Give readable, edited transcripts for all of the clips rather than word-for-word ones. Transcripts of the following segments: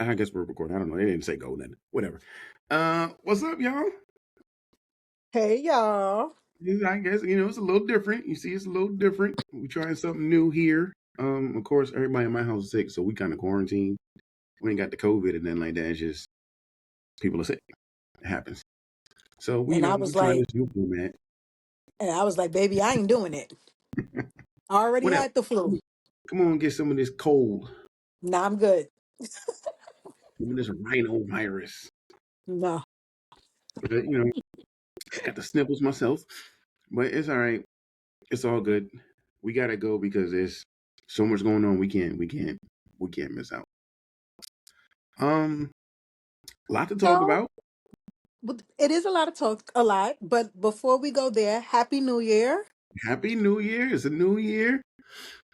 I guess we're recording. I don't know. They didn't say go then. Whatever. What's up, y'all? Hey y'all. Yeah, I guess it's a little different. You see, it's a little different. We trying something new here. Of course, everybody in my house is sick, so we kind of quarantine. We ain't got the COVID and then like that. It's just people are sick. It happens. So we And I we was trying like, this new format. baby, I ain't doing it. I already Whatever. had the flu. Come on, get some of this cold, Nah, I'm good. some of this rhinovirus. No. But, I got the sniffles myself, but it's all right. It's all good. We gotta go because there's so much going on. We can't miss out. Um, a lot to talk So about. it is a lot of talk, a lot. But before we go there, Happy New Year. Happy New Year! It's a new year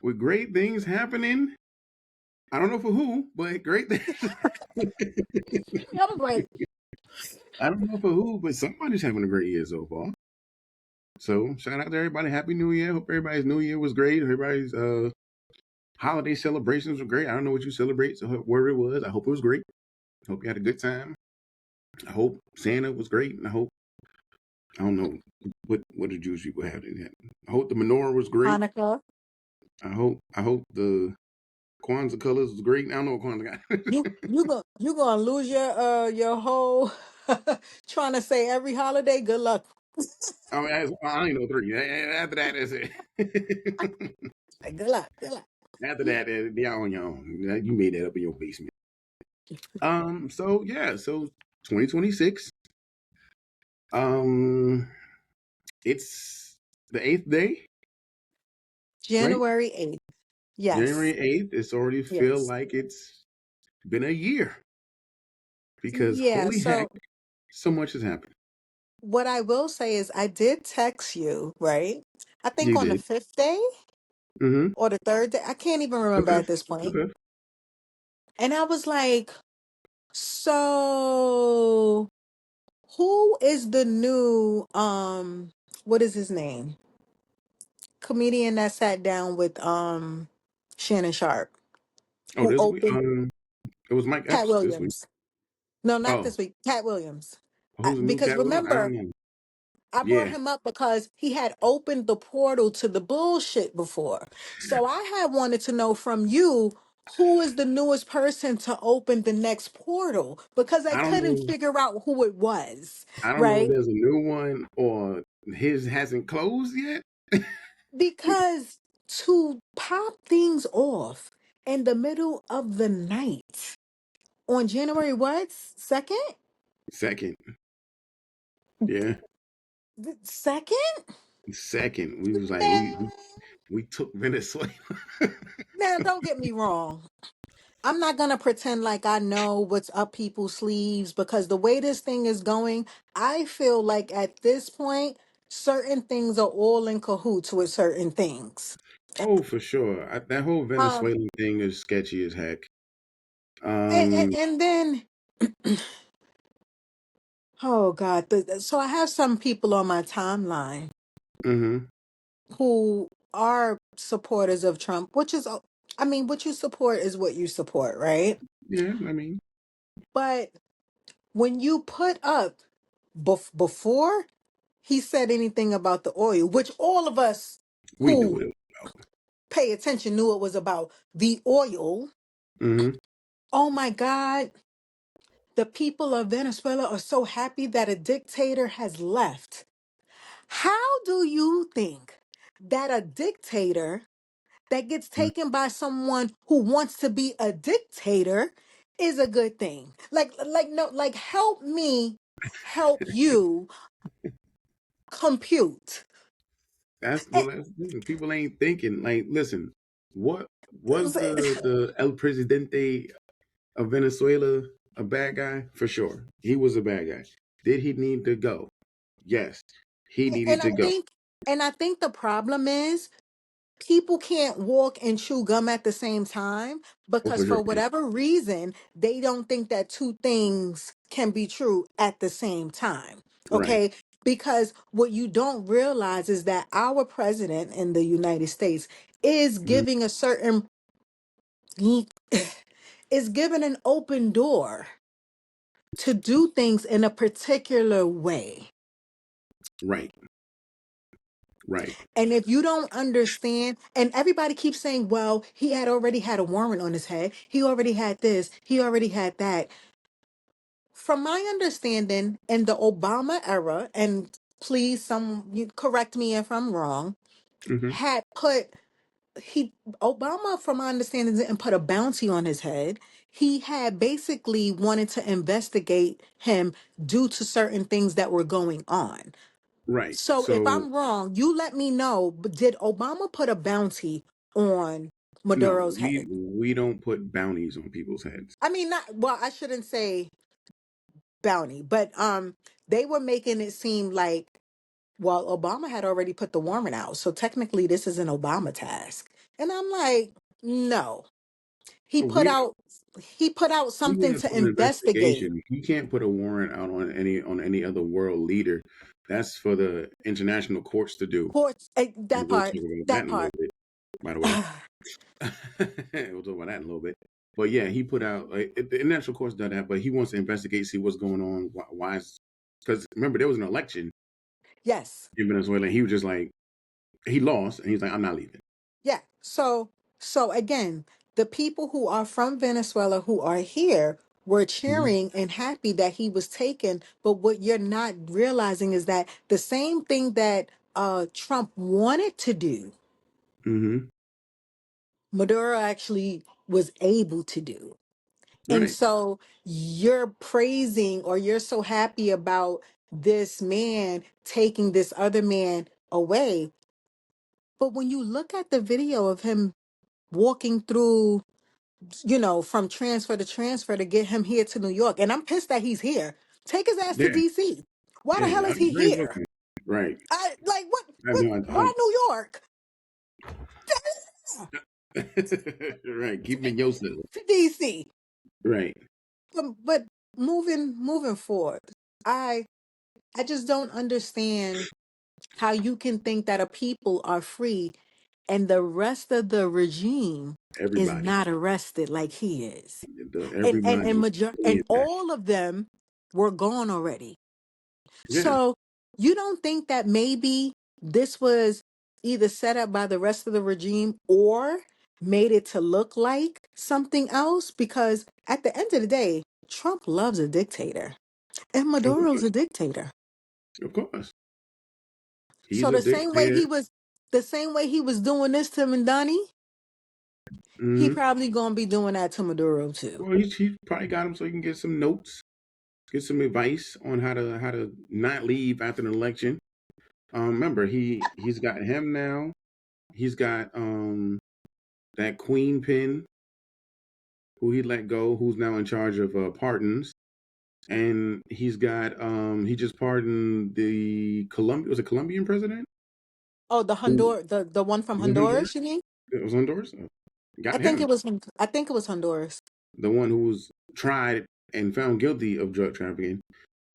with great things happening. I don't know for who, but great things. I was like, I don't know for who, but somebody's having a great year so far. So shout out to everybody. Happy New Year! Hope everybody's New Year was great. Everybody's holiday celebrations were great. I don't know what you celebrate, so where it was. I hope it was great. Hope you had a good time. I hope Santa was great, and I don't know what the Jewish people have. I hope the menorah was great. Hanukkah. I hope the Kwanzaa colors was great. I don't know what Kwanzaa got. You gonna lose your whole trying to say every holiday. Good luck. I mean, I ain't know three. After that, that's it. Like, good luck. Good luck. After that, y'all on your own. You made that up in your basement. So yeah, so 2026. Um, it's the eighth day, right? January 8th. January Yes. 8th. It's already feel Yes. like it's been a year because Yeah. holy heck, So so much has happened. what I will say is I did text you, right? I think You on the did. fifth day Mm-hmm. or the third day. I can't even remember Okay. at this point. Okay. And I was like, so who is the new what is his name? Comedian that sat down with Shannon Sharp, Oh, who this week. opened It was Mike Cat Epps this week. Williams. No, not Oh, this week. Cat Williams. who's the new Because cat? I remember, don't know. I brought Yeah, him up because he had opened the portal to the bullshit before. So I had wanted to know from you who is the newest person to open the next portal because I I don't couldn't know. figure out who it was, I don't know if right? there's a new one or his hasn't closed yet. Because to pop things off in the middle of the night on January what? 2nd? Second, yeah, The 2nd? second. We was like we Man, we took Venezuela. now don't get me wrong. I'm not gonna pretend like I know what's up people's sleeves because the way this thing is going, I feel like at this point, certain things are all in cahoots with certain things. Oh, for sure. That whole Um, Venezuelan thing is sketchy as heck. and, Um. and then, oh God, so I have some people on my timeline Mm-hmm. who are supporters of Trump, which is, I mean, what you support is what you support, right? Yeah. I mean, But when you put up before he said anything about the oil, which all of us we knew who it. pay attention knew it was about the oil. Mm-hmm. Oh my God, the people of Venezuela are so happy that a dictator has left. How do you think that a dictator that gets taken by someone who wants to be a dictator is a good thing? No, like help me help you compute. That's Eh, well. That's the thing. People ain't thinking. Like, listen, what was the El Presidente of Venezuela a bad guy? For sure, he was a bad guy. Did he need to go? Yes, he needed And to I go. think and I think the problem is people can't walk and chew gum at the same time Oh, because for sure. for whatever reason they don't think that two things can be true at the same time. Right. Okay? Because what you don't realize is that our president in the United States is Mhm. giving a certain is given an open door to do things in a particular way. Right. Right. And if you don't understand, and everybody keeps saying, well, he had already had a warrant on his head, he already had this, he already had that. From my understanding, in the Obama era, and please, you correct me if I'm wrong, Hmm. had put he Obama, from my understanding, didn't put a bounty on his head. He had basically wanted to investigate him due to certain things that were going on. Right. So if So I'm wrong, you let me know. But did Obama put a bounty on no, Maduro's we head? we don't put bounties on people's heads. I mean, not well. I shouldn't say bounty, but they were making it seem like, well, Obama had already put the warrant out, so technically this is an Obama task. And I'm like, no, he But put out he put out we something asked to for an investigate. investigation. You can't put a warrant out on any other world leader. That's for the international courts to do. Courts, And that we'll part, talk about that that in a little part. bit, by the way. We'll talk about that in a little bit. But yeah, he put out the international courts done that, but he wants to investigate, see what's going on. Why is because remember there was an election Yes. in Venezuela. And he was just like he lost, and he's like, I'm not leaving. Yeah. So again, the people who are from Venezuela who are here were Hmm. cheering and happy that he was taken. But what you're not realizing is that the same thing that Trump wanted to do, Hmm. Maduro actually was able to do. And Right. so you're praising, or you're so happy about this man taking this other man away. But when you look at the video of him walking through, from transfer to transfer to get him here to New York, and I'm pissed that he's here. Take his ass to Yeah. DC. Why the hell Yeah. is he Very here? welcome. Right. I like I have no why New York? right. Keep him in your cell. To DC. Right. But moving forward, I I just don't understand how you can think that a people are free and the rest of the regime is Everybody. not arrested like he is. Everybody is fully And intact. all of them were gone already. Yeah. So you don't think that maybe this was either set up by the rest of the regime or made it to look like something else? Because at the end of the day, Trump loves a dictator and Of Maduro's course. a dictator. Of course. He's So a dictator. the same way he was doing this to Mandani, he Hmm. probably gonna be doing that to Maduro too. Well, he probably got him so he can get some notes, get some advice on how to not leave after an election. Remember he's got him now. He's got that queen pin who he let go, who's now in charge of pardons, and he's got he just pardoned the Colombian president Oh, who the one from was in Honduras. Honduras, you mean? It was Honduras. I Got think him, it was I think it was Honduras. the one who was tried and found guilty of drug trafficking.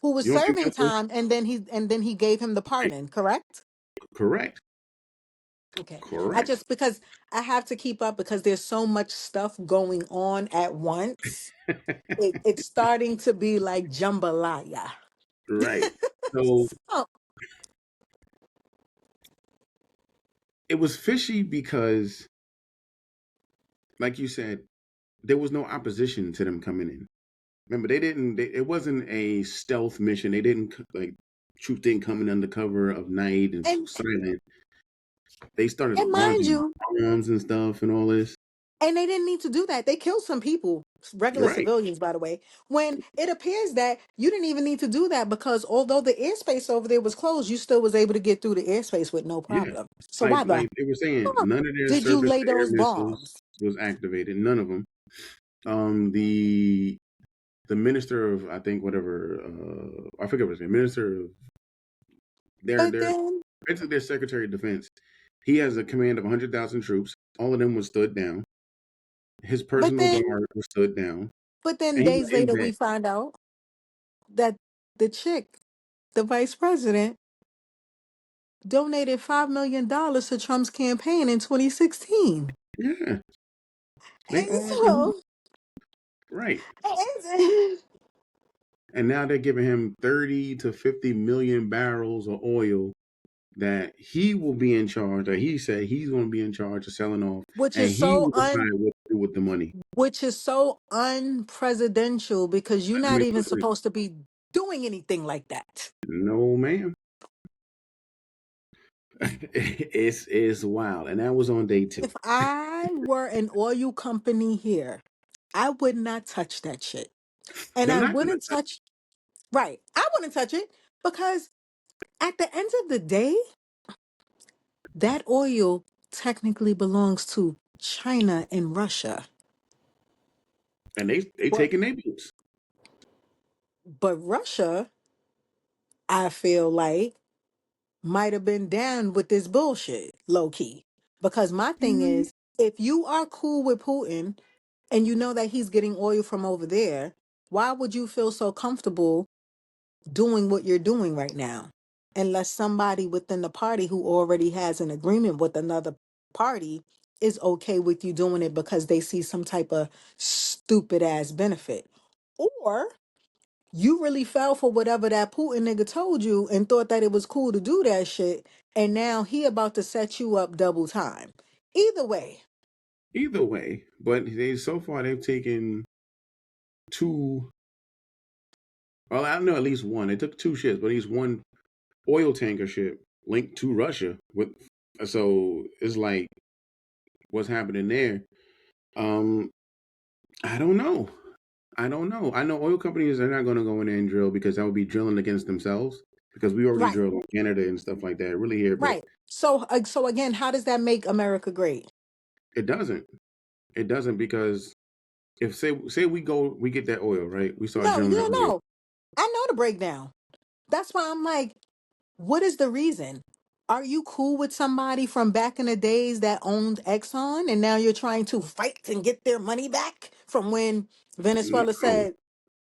Who was You don't think serving that was time, and then he gave him the right? pardon, correct? Correct. Okay. I Correct. just because I have to keep up because there's so much stuff going on at once. It's starting to be like jambalaya. Right. So Oh, it was fishy because, like you said, there was no opposition to them coming in. Remember, they didn't. It wasn't a stealth mission. They didn't like truth didn't come in under cover of night and and silent. They started and mind launching you, bombs and stuff and all this. and they didn't need to do that. They killed some people, regular Right. civilians, by the way. When it appears that you didn't even need to do that because although the airspace over there was closed, you still was able to get through the airspace with no Yeah. problem. So why the Like they were saying, fuck none of their did you surface lay to air those missiles bombs? was activated. None of them. The minister of I think whatever I forget what his name. Minister of But their then, basically their Secretary of Defense. He has a command of 100,000 troops. All of them was stood down. His but personal then, guard was stood down, but then and he days let him later back. we find out that the chick, the vice president, donated $5 million to Trump's campaign in 2016. Yeah, they And all knew. so Right. It's- And now they're giving him 30 to 50 million barrels of oil that he will be in charge, that he said he's going to be in charge of selling off, which and is he so will decide what to do with the money. unpresidential because you're I not mean, even listen, supposed to be doing anything like that. no, ma'am. It's wild. And that was on day two. If I were an oil company here, I would not touch that shit. And They're I not going wouldn't to, touch, right. I wouldn't touch it because at the end of the day, that oil technically belongs to China and Russia. and they But taking their boots. Russia, I feel like might have been down with this bullshit, low key. Because my thing Mm, is, if you are cool with Putin and you know that he's getting oil from over there, why would you feel so comfortable doing what you're doing right now? Unless somebody within the party who already has an agreement with another party is okay with you doing it because they see some type of stupid ass benefit. Or you really fell for whatever that Putin nigga told you and thought that it was cool to do that shit, and now he about to set you up double time. Either way, Either way, but they so far they've taken two. Well, I know at least one. They took two ships, but at least one oil tanker ship linked to Russia. With so it's like what's happening there. Um, I don't know. I don't know. I know oil companies are not going to go in there and drill because that would be drilling against themselves. Because we already right, drilled in Canada and stuff like that. Really here, but right. So again, how does that make America great? it doesn't. It doesn't because if say we get that oil right, we start No, drilling yeah, out here. no. I know the breakdown. That's why I'm like, what is the reason? Are you cool with somebody from back in the days that owned Exxon and now you're trying to fight and get their money back from when Venezuela No, said,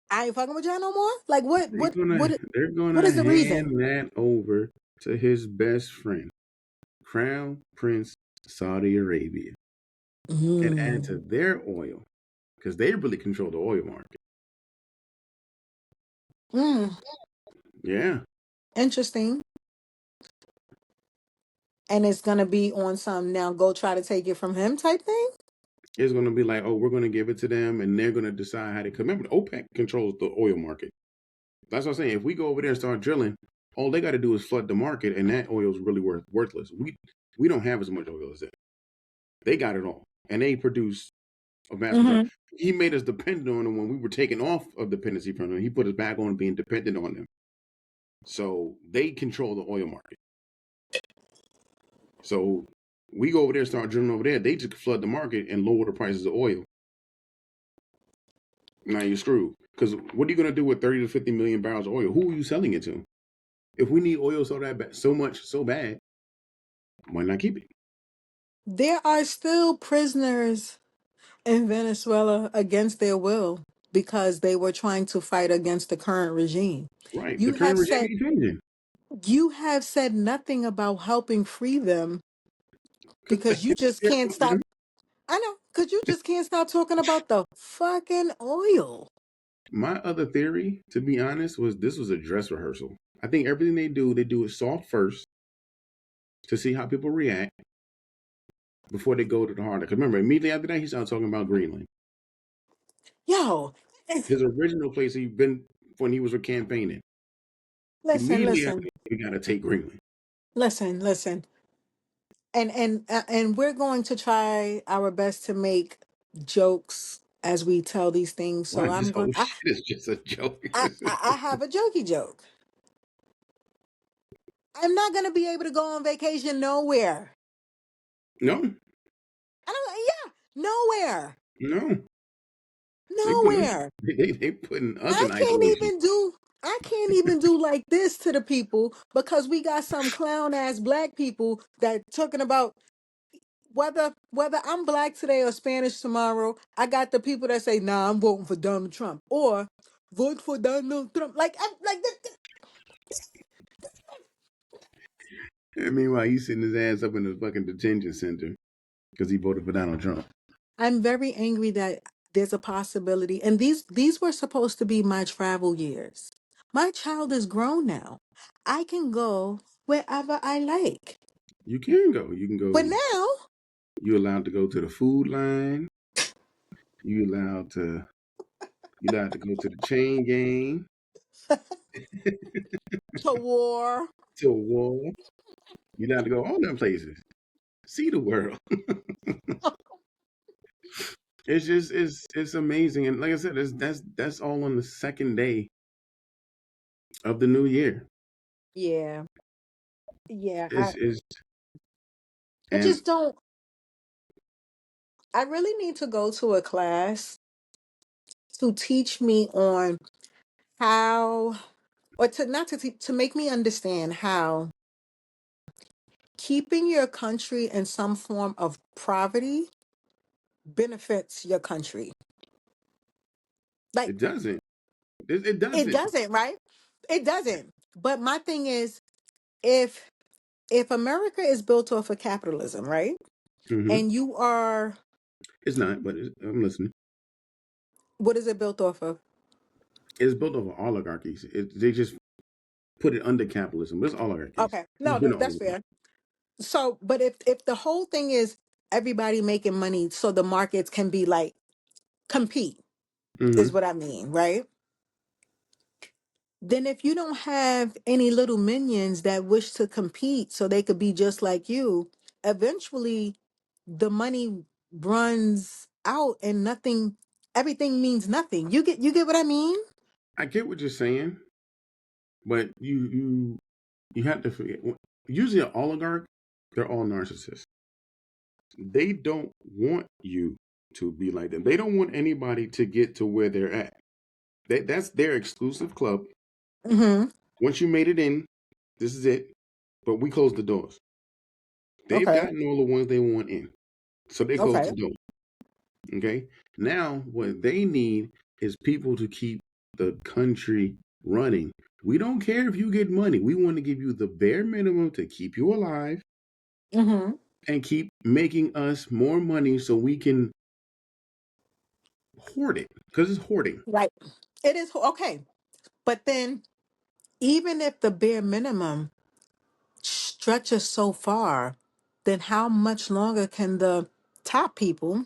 I ain't fucking with y'all no more? Like they're what gonna is the reason? hand that over to his best friend, Crown Prince Saudi Arabia, and add to Mm, their oil because they really control the oil market. mm, Yeah, interesting. And it's gonna be on some now go try to take it from him type thing? it's gonna be like, oh, we're gonna give it to them, and they're gonna decide how to. Remember, OPEC controls the oil market. That's what I'm saying. If we go over there and start drilling, all they got to do is flood the market, and that oil is really worthless. We don't have as much oil as that. They got it all, and they produce a vast majority. Hmm. He made us dependent on them when we were taken off of dependency from them. He put us back on being dependent on them. So they control the oil market. So we go over there and start drilling over there. They just flood the market and lower the prices of oil. Now you're screwed. Because what are you going to do with 30 to 50 million barrels of oil? Who are you selling it to? If we need oil so much, so bad, why not keep it? There are still prisoners in Venezuela against their will because they were trying to fight against the current regime. Right. The You current have regime said ain't changing you have said nothing about helping free them because because you just they're can't stop. I know, because you just can't stop talking about the fucking oil. My other theory, to be honest, was this was a dress rehearsal. I think everything they do it soft first to see how people react before they go to the harder. Because remember, immediately after that, he started talking about Greenland. Yo, His original place he'd been when he was campaigning. listen, Immediately after listen, that, we got to take Greenland. listen. And we're going to try our best to make jokes as we tell these things. So Why I'm this going whole shit is just a joke? I have a jokey joke. I'm not going to be able to go on vacation nowhere. No, I don't yeah, nowhere. no. They putting us Nowhere. they putting us I in can't isolation. even do I can't even do like this to the people because we got some clown ass black people that talking about whether I'm black today or Spanish tomorrow. I got the people that say, "Nah, I'm voting for Donald Trump," or "Vote for Donald Trump." Like, And meanwhile, he's sitting his ass up in the fucking detention center because he voted for Donald Trump. I'm very angry that there's a possibility. And these were supposed to be my travel years. My child is grown now. I can go wherever I like. You can go. You can But go. now, You're allowed to go to the food line. You allowed to. You allowed to go to the chain gang, to war. to a wall. You allowed to go all them places. See the world. It's just it's amazing, and like I said, that's all on the second day of the new year. Yeah. Yeah. Is I and just don't I really need to go to a class to teach me on how, or to not to to make me understand how keeping your country in some form of poverty benefits your country. Like it doesn't. It it doesn't. doesn't, right? It doesn't. But my thing is, if America is built off of capitalism, right? Hmm. And you are, It's not, but I'm listening. what is it built off of? It's built over oligarchies. They just put it under capitalism. But it's oligarchies. Okay. It's No, been that's always. fair. So, but if the whole thing is everybody making money so the markets can be like compete, is Hmm. what I mean, right? Then if you don't have any little minions that wish to compete so they could be just like you, eventually the money runs out and nothing, everything means nothing. You get what I mean? I get what you're saying, but you have to forget. Usually, an oligarch, they're all narcissists. They don't want you to be like them. They don't want anybody to get to where they're at. That's their exclusive club. Mm-hmm. Once you made it in, this is it. But we close the doors. They've Okay. gotten all the ones they want in, so they close Okay. the door. Okay. Now, what they need is people to keep the country running. We don't care if you get money. We want to give you the bare minimum to keep you alive Mm-hmm. and keep making us more money so we can hoard it because it's hoarding. Right. It is okay. But then even if the bare minimum stretches so far, then how much longer can the top people,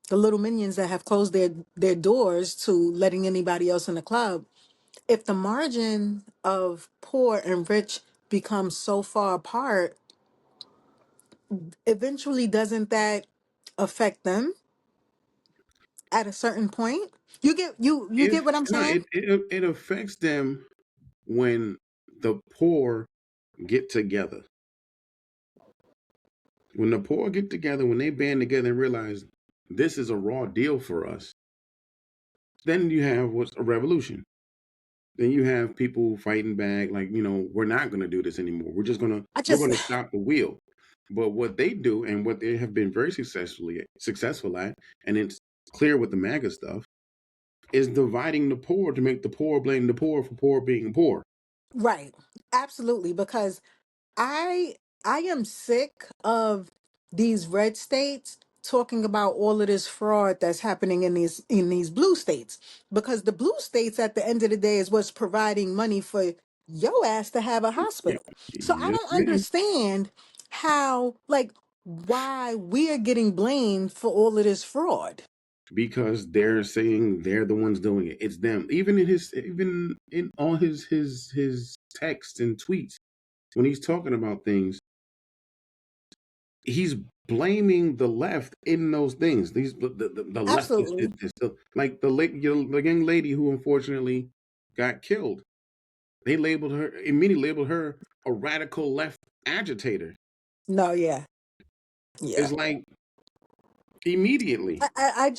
the little minions that have closed their doors to letting anybody else in the club, if the margin of poor and rich becomes so far apart, eventually doesn't that affect them at a certain point? You get If what I'm no, saying? it affects them when the poor get together. When the poor get together, when they band together and realize this is a raw deal for us, then you have what's a revolution. Then you have people fighting back, like, we're not going to do this anymore. I We're just going to stop the wheel. But what they do and what they have been very successful at, and it's clear with the MAGA stuff, is dividing the poor to make the poor blame the poor for poor being poor. right. Absolutely, because I I am sick of these red states talking about all of this fraud that's happening in these blue states, because the blue states at the end of the day is what's providing money for your ass to have a Yep. hospital. So I Yes, don't ma'am. understand how, like, why we are getting blamed for all of this fraud. Because they're saying they're the ones doing it. It's them. Even in all his texts and tweets, when he's talking about things, he's blaming the left in those things. The leftists Absolutely. did this. The young lady who unfortunately got killed. They immediately labeled her a radical left agitator. No, yeah. Yeah. It's like immediately I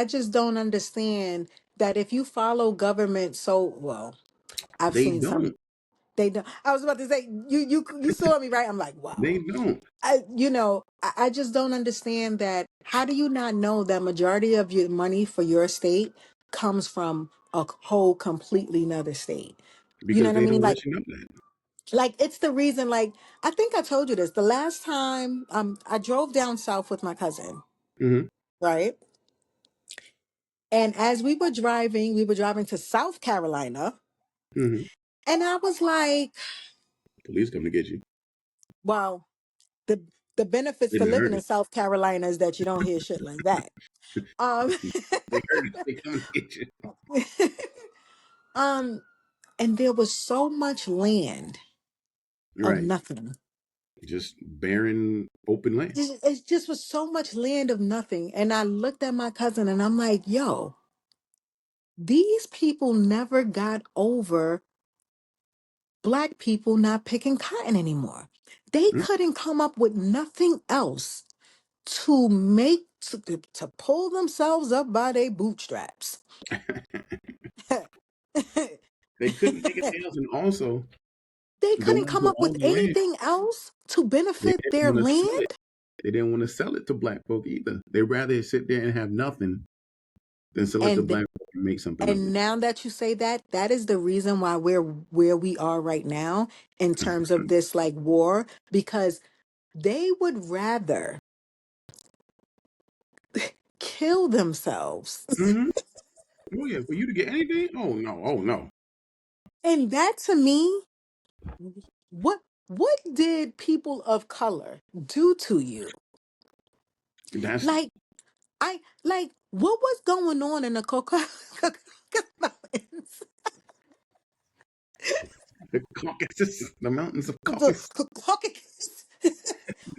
just don't understand that if you follow government so well. I've they seen some. don't. They don't. I was about to say you saw me right. I'm like, They wow. don't I just don't understand that. How do you not know that majority of your money for your state comes from a whole completely another state? You know because what I they mean? don't let you know that. Like it's the reason. Like I think I told you this the last time. I drove down south with my cousin. Hmm. Right. And as we were driving to South Carolina, Hmm. and I was like, Police come to get you. well, the the benefits They to didn't living heard in it. South Carolina is that you don't hear shit like that. Um, They heard it. They coming to get you. um, and there was so much land of Right. nothing. Just barren, open land. It just was so much land of nothing. And I looked at my cousin and I'm like, yo, these people never got over Black people not picking cotton anymore. They Mm. couldn't come up with nothing else to make to pull themselves up by their bootstraps. They They couldn't make it else, and also the couldn't ones come who up with owned the land, anything else to they benefit didn't their want to sell it. land. They didn't want to sell it to black folk either. They rather sit there and have nothing than sell it to And black folk and make something of and it. now that you say that, that is the reason why we're where we are right now in terms of this like war, because they would rather kill themselves. Mm-hmm. Oh yeah, for you to get anything? Oh no, oh no. And that to me, what what did people of color do to you? That's Like like what was going on in the Caucasus Mountains? the Caucasus, the mountains of The Caucasus. Caucasus.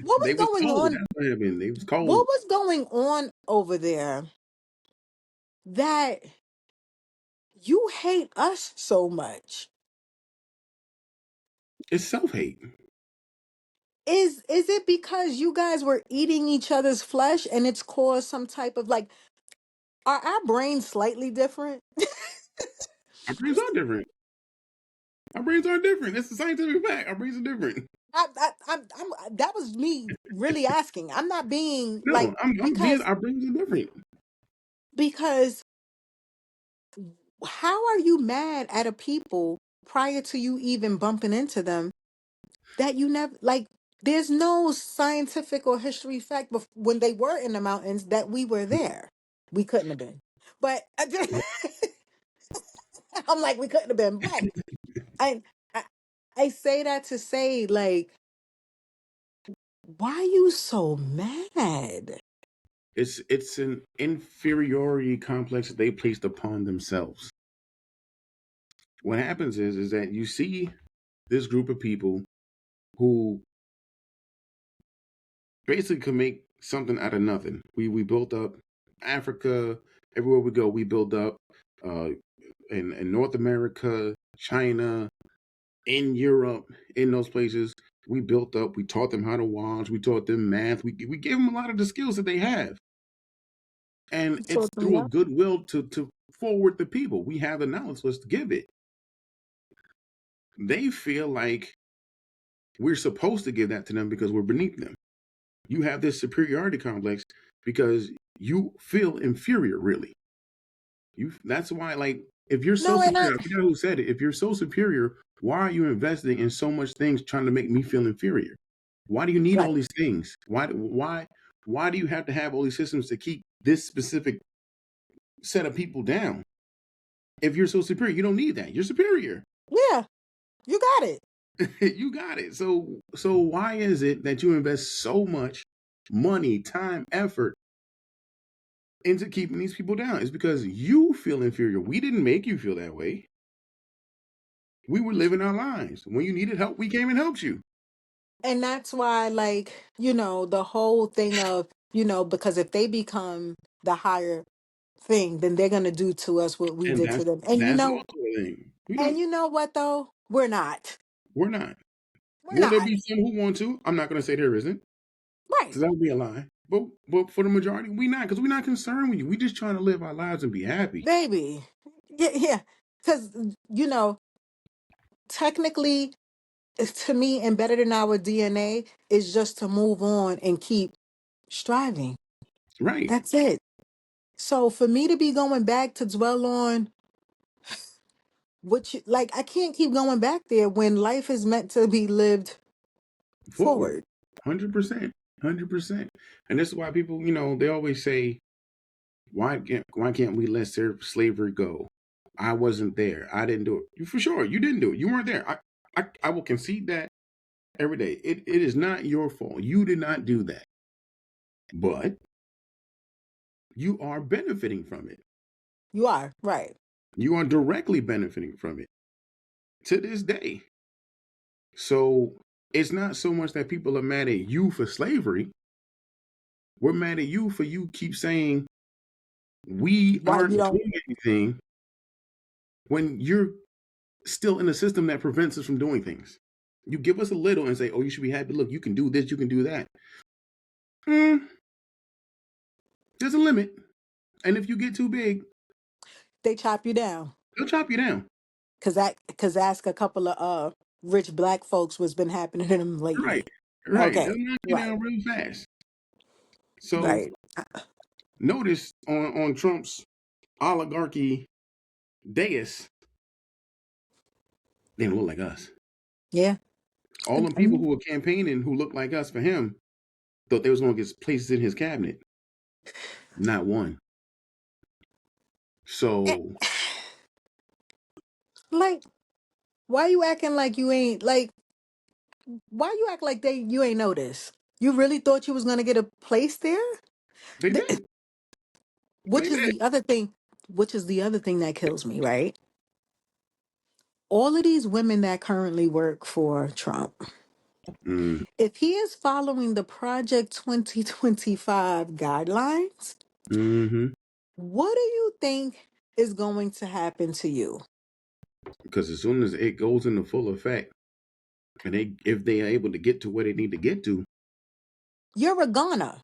What They was was going cold. on? That's what happened. They was cold. What was going on over there that you hate us so much? It's self hate. Is it because you guys were eating each other's flesh and it's caused some type of like, are our brains slightly different? Our brains are different. Our brains are different. It's a scientific fact. Our brains are different. That was me really asking. I'm not being No, like, I'm being. Our brains are different. because how are you mad at a people prior to you even bumping into them that you never like? There's no scientific or history fact when they were in the mountains that we were there. We couldn't have been, but I'm like we couldn't have been. But I, I I say that to say like, why you so mad? It's an inferiority complex that they placed upon themselves. What happens is that you see this group of people who basically can make something out of nothing. We built up Africa, everywhere we go, we build up uh in North America, China, in Europe, in those places. We built up, we taught them how to wash, we taught them math, we gave them a lot of the skills that they have. And So it's through a goodwill to forward the people. We have the knowledge, let's give it. They feel like we're supposed to give that to them because we're beneath them. You have this superiority complex because you feel inferior, really. That's why, like, if you're so no, and superior, I forget who said it. If you're so superior, why are you investing in so much things trying to make me feel inferior? Why do you need all right. these things? Why do you have to have all these systems to keep this specific set of people down? If you're so superior, you don't need that. You're superior. Yeah, you got it. You got it. So why is it that you invest so much money, time, effort into keeping these people down? It's because you feel inferior. We didn't make you feel that way. We were living our lives. When you needed help, we came and helped you. And that's why, like, the whole thing of, because if they become the higher thing, then they're gonna do to us what we And did to them. that's also a thing. We And don't. you know what though? We're not. We're not. We're Will there not. be some who want to? I'm not going to say there isn't, Right. because that would be a lie. But for the majority, we not, because we're not concerned with you. We just trying to live our lives and be happy. Baby. Yeah, yeah. Because, technically, to me, embedded in our DNA is just to move on and keep striving. Right. That's it. So for me to be going back to dwell on what you like, I can't keep going back there when life is meant to be lived Forward. forward. 100%. 100%. And this is why people, they always say Why can't we let slavery go? I wasn't there. I didn't do it. For sure, you didn't do it. You weren't there. I will concede that every day. It is not your fault. You did not do that. But you are benefiting from it. You are right. You are directly benefiting from it to this day. So it's not so much that people are mad at you for slavery. We're mad at you for you keep saying we Why you aren't don't? doing anything when you're still in a system that prevents us from doing things. You give us a little and say, "Oh, you should be happy. Look, you can do this, you can do that." Mm, there's a limit, and if you get too big, They chop you down. they'll chop you down. Cause ask a couple of rich black folks what's been happening to them Right, lately. right. Okay, They'll knock you right, down real fast. So right. notice on Trump's oligarchy dais, they don't look like us. Yeah. All them people who were campaigning who looked like us for him thought they was going to get places in his cabinet. Not one. Eh, So Like, why you acting like you ain't like? Why you act like you ain't noticed? You really thought you was gonna get a place there? they Th- did. They Which is did. the other thing. Which is the other thing that kills me, right? All of these women that currently work for Trump, Mm, if he is following the Project 2025 guidelines, hmm. what do you think is going to happen to you? Because as soon as it goes into full effect, and if they are able to get to where they need to get to, You're a goner.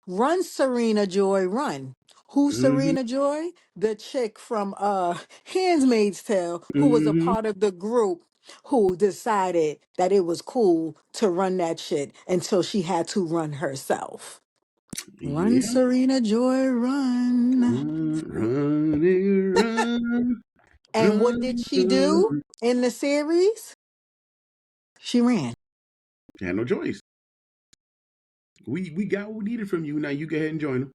Run, Serena Joy, run. Who's hmm Serena Joy? The chick from Handmaid's Tale, who was a hmm part of the group who decided that it was cool to run that shit until she had to run herself. Run, yeah, Serena Joy, run. run, nigga, run, And what did run, she do run. in the series? She ran. You had no choice. We got what we needed from you. Now you go ahead and join them.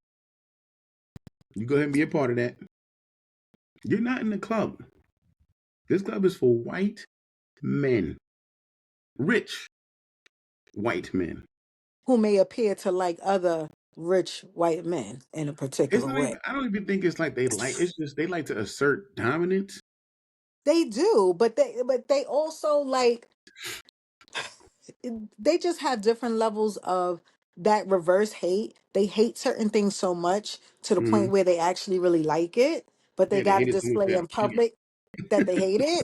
You go ahead and be a part of that. You're not in the club. This club is for white men, rich white men. Who may appear to like other rich white men in a It's particular not way. even. I don't even think it's like they like. It's just they like to assert dominance. They do, but they also like they just have different levels of that reverse hate. They hate certain things so much to the Hmm. point where they actually really like it, but they Yeah, they got to hate it so much display they in have to kick it. public that they hate it.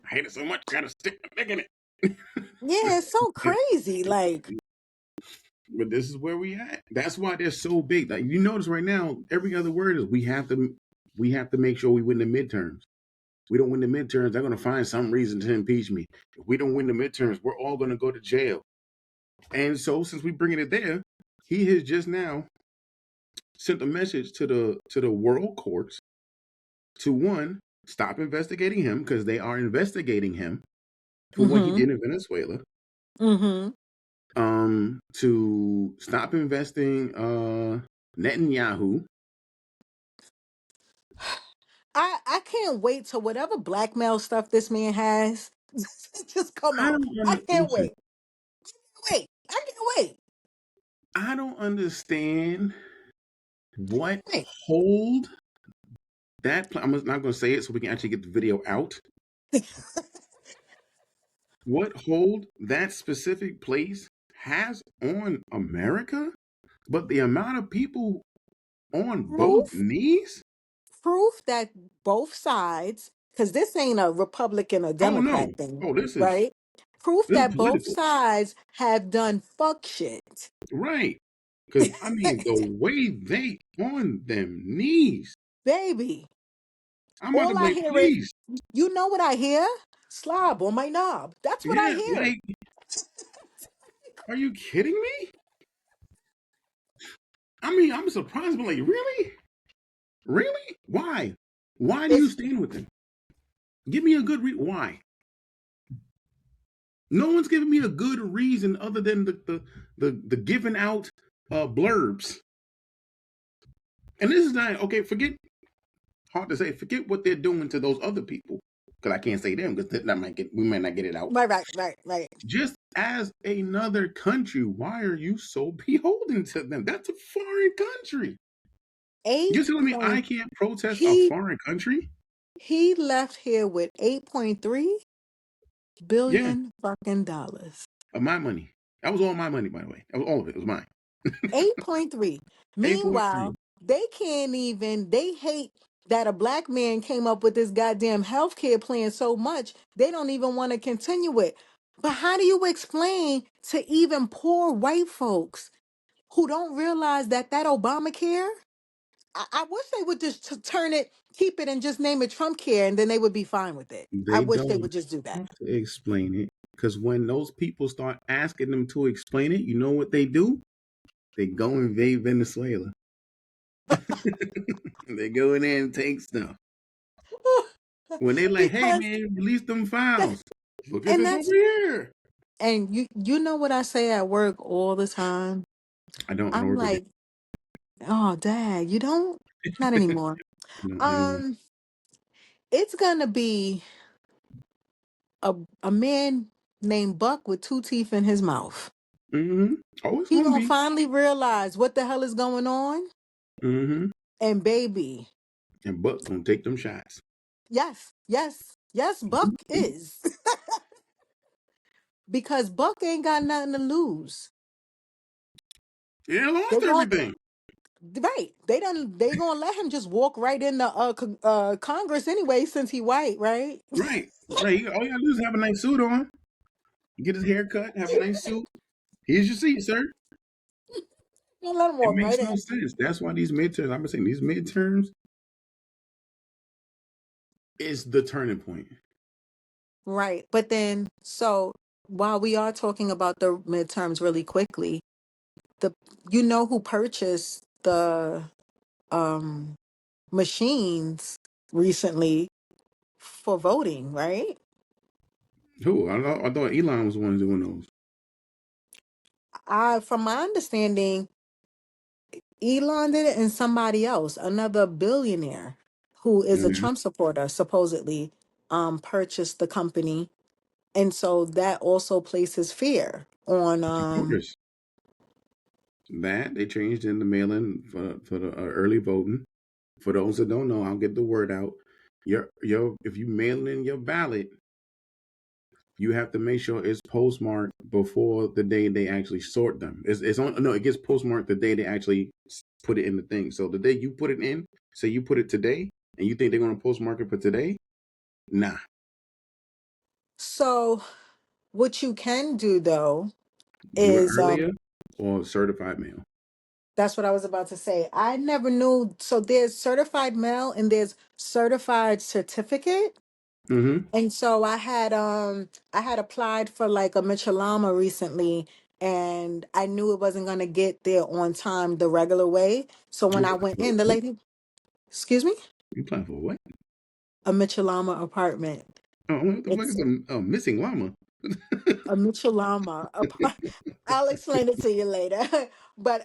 I hate it so much. I gotta stick my dick in it. Yeah, it's so crazy. Like, But this is where we at. That's why they're so big. Like you notice right now, every other word is we have to make sure we win the midterms. We don't win the midterms, they're gonna find some reason to impeach me. If we don't win the midterms, we're all gonna go to jail. And so since we bringing it there, he has just now sent a message to the world courts to one, stop investigating him because they are investigating him for what he mm-hmm, did in Venezuela. mm-hmm. To stop investing Netanyahu. I can't wait till whatever blackmail stuff this man has just come I out. don't I can't listen. wait. Wait, I can't wait. I don't understand what Wait. hold I'm not going to say it so we can actually get the video out. What hold that specific place has on America, but the amount of people on both Proof knees. proof that both sides, because this ain't a Republican or Oh Democrat no! thing, Oh, this is right? Proof this is that both political, sides have done fuck shit. right? Because I mean, the way they on them knees. Baby, I'm about to all I play. hear is, Please, you know what I hear? Slob on my knob. That's what I yeah. hear. Like, are you kidding me? I mean, I'm surprised, but like, really, really? Why? Why do you It's stand with them? Give me a good why. No one's giving me a good reason other than the giving out blurbs. And this is not okay. Forget hard to say. Forget what they're doing to those other people because I can't say them because that might get we might not get it out. Right. Just as another country, why are you so beholden to them? That's a foreign country. Eight You're telling me I point. can't protest a He foreign country? he left here with 8.3 Yeah, billion fucking dollars. of my money. That was all my money, by the way. That was all of it. It was mine. 8.3. 8.3. Meanwhile, they can't even, they hate that a black man came up with this goddamn healthcare plan so much, they don't even want to continue it. But how do you explain to even poor white folks who don't realize that Obamacare, I wish they would just turn it, keep it, and just name it Trump care, and then they would be fine with it. I They wish they don't would just do that. have to explain it because when those people start asking them to explain it, you know what they do? They go invade Venezuela. They go in there and take stuff. When they like, hey Because man, release them files. Look at and this over that's here. and you know what I say at work all the time? I don't I'm work with it. like, oh dad, you don't? Not anymore. No, not anymore. Um, it's gonna be a man named Buck with two teeth in his mouth. Mm-hmm. Oh, it's He gonna gonna be. finally realize what the hell is going on. Mm-hmm. And baby, And Buck gonna take them shots. yes, Buck is. Because Buck ain't got nothing to lose. Yeah, They lost going everything. right. They gonna let him just walk right in the Congress anyway since he white, right? Right. Right. All you gotta do is have a nice suit on. Get his hair cut, have a nice suit. Here's your seat, sir. Gonna let him It walk makes right no in. sense. That's why these midterms, I've been saying these midterms is the turning point. Right. But then, so while we are talking about the midterms really quickly, the you know who purchased the um machines recently for voting, right? Who? I thought Elon was the one doing those. From my understanding, Elon did it and somebody else, another billionaire who is a Yeah. Trump supporter, supposedly, purchased the company. And so that also places fear on Of course. That they changed in the mail-in for the early voting. For those that don't know, I'll get the word out. Your if you mail in your ballot, you have to make sure it's postmarked before the day they actually sort them. It's on no, it gets postmarked the day they actually put it in the thing. So the day you put it in, say you put it today, and you think they're gonna postmark it for today, nah. So what you can do though Do it is earlier or certified mail. that's what I was about to say. I never knew. So there's certified mail and there's certified certificate. Mm-hmm. And so I had applied for like a Michelama recently and I knew it wasn't gonna get there on time the regular way. So when You I apply went for in, the what? lady, excuse me, You apply for what? a Michelama apartment. Oh, what the fuck It's is a missing llama? a Michelama apartment. I'll explain it to you later. But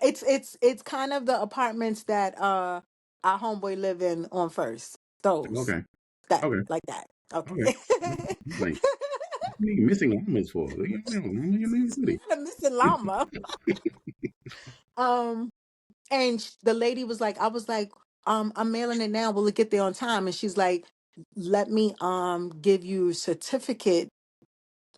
it's kind of the apartments that our homeboy live in on First. Those Okay. that Okay. like that. Okay. Okay. Like, what are you missing llamas for? You know, city. Not a missing llama. Um, and the lady was like, I was like, I'm mailing it now. Will it get there on time? And she's like, let me give you certificate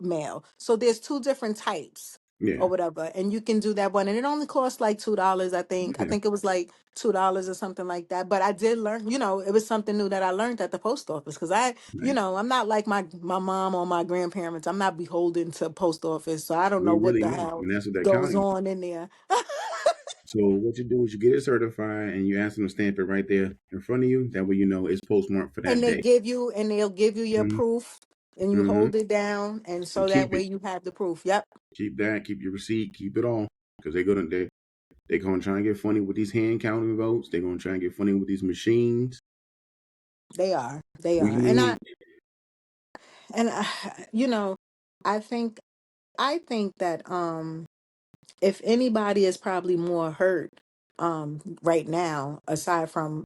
mail. So there's two different types Yeah. or whatever, and you can do that one, and it only costs like $2. I think. I Yeah. think it was like $2 or something like that. But I did learn, it was something new that I learned at the post office because Right. I'm not like my mom or my grandparents. I'm not beholden to post office, so I don't know We're what really the not. hell And that's what they're goes counting. on in there. So what you do is you get it certified and you ask them to stamp it right there in front of you. That way you know it's postmarked for And that day. they'll give you your Mm-hmm. proof, and you Mm-hmm. hold it down, and And so that keep way it. you have the proof. Yep, Keep that. Keep your receipt. Keep it all. Because they gonna try and get funny with these hand counting votes. They're gonna try and get funny with these machines. they We are, need. and I, you know, I think I think that if anybody is probably more hurt right now, aside from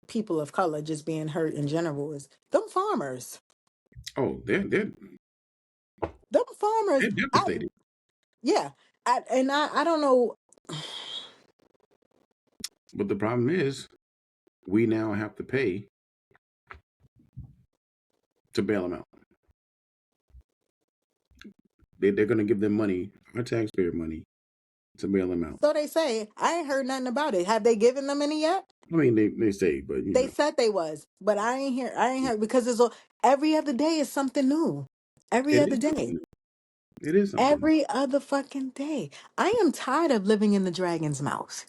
people of color just being hurt in general, is them farmers. Oh, Them farmers, they're I devastated. yeah. I don't know. But the problem is, we now have to pay to bail them out. They're going to give them money, our taxpayer money, to bail them out. So they say, I ain't heard nothing about it. Have they given them any yet? I mean, they say, but They said they was, but I ain't heard because every other day is something new. Every it other is day. something. It is something. Every other fucking day. I am tired of living in the dragon's mouth.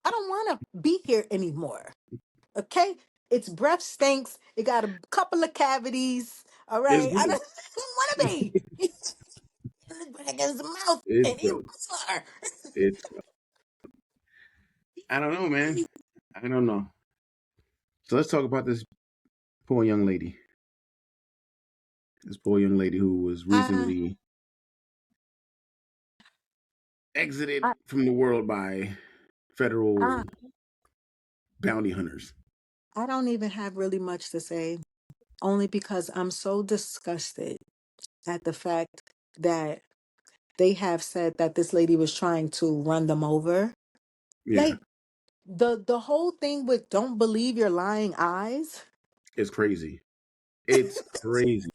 I don't want to be here anymore. Okay? Its breath stinks. It got a couple of cavities. All It's right. I gross. don't want to be in the dragon's mouth It's anymore. gross. It's. I don't know, man. I don't know. So let's talk about this poor young lady. This poor young lady who was I, recently exited I, from the world by federal I, bounty hunters. I don't even have really much to say, only because I'm so disgusted at the fact that they have said that this lady was trying to run them over. Yeah, Like the whole thing with don't believe your lying eyes. it's crazy. It's crazy.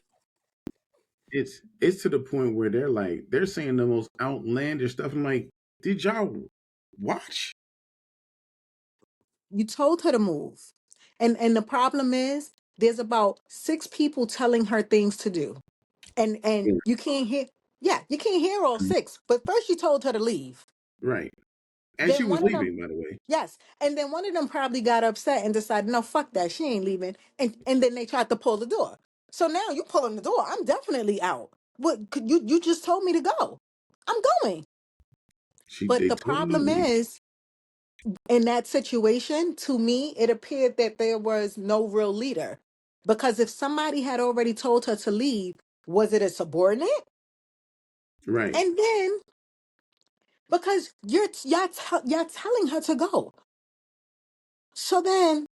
It's to the point where they're saying the most outlandish stuff. I'm like, did y'all watch? You told her to move. And the problem is there's about six people telling her things to do. And Yeah. you can't hear, yeah, you can't hear all six. But first you told her to leave. Right. And she Then was one of them, leaving, by the way. yes. And then one of them probably got upset and decided, no, fuck that. She ain't leaving. And then they tried to pull the door. So now you pulling the door. I'm definitely out. What could you just told me to go. I'm going. But They the told him to problem leave. is, in that situation, to me, it appeared that there was no real leader. Because if somebody had already told her to leave, was it a subordinate? Right. And then because y'all telling her to go. So then